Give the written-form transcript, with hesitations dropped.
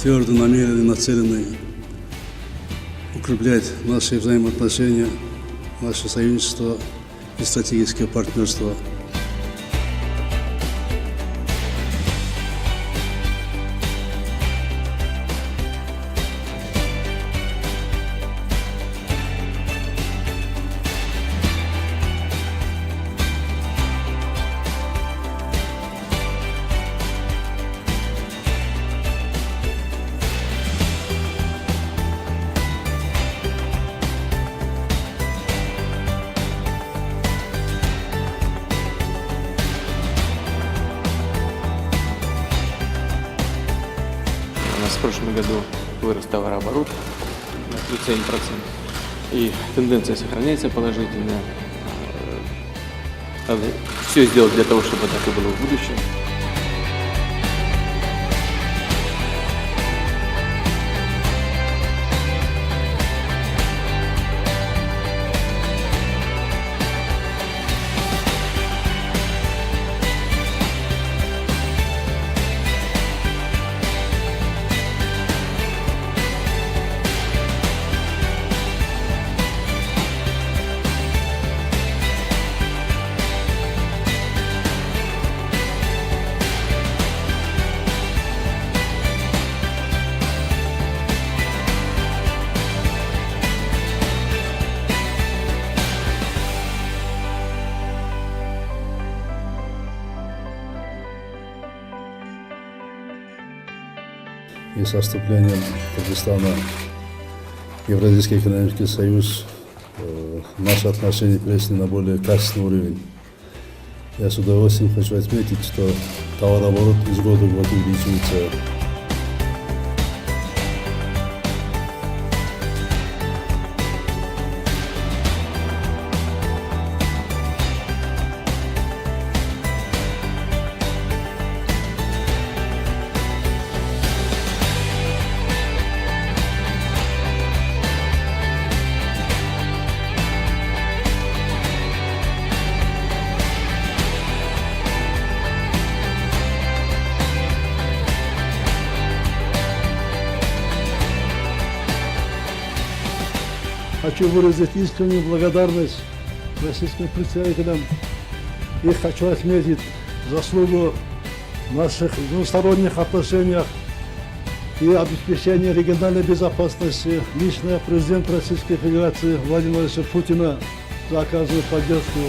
твердо намерены, нацелены укреплять наши взаимоотношения, наше союзничество и стратегическое партнерство. У нас в прошлом году вырос товарооборот на 37%, и тенденция сохраняется положительная. Надо все сделать для того, чтобы так и было в будущем. И со вступлением Кыргызстана в Евразийский экономический союз наши отношения перешли на более качественный уровень. Я с удовольствием хочу отметить, что товарооборот из года в год увеличивается. Хочу выразить искреннюю благодарность российским представителям и хочу отметить заслугу в наших двусторонних отношениях и обеспечении региональной безопасности лично президента Российской Федерации Владимира Владимировича Путина за оказанную поддержку.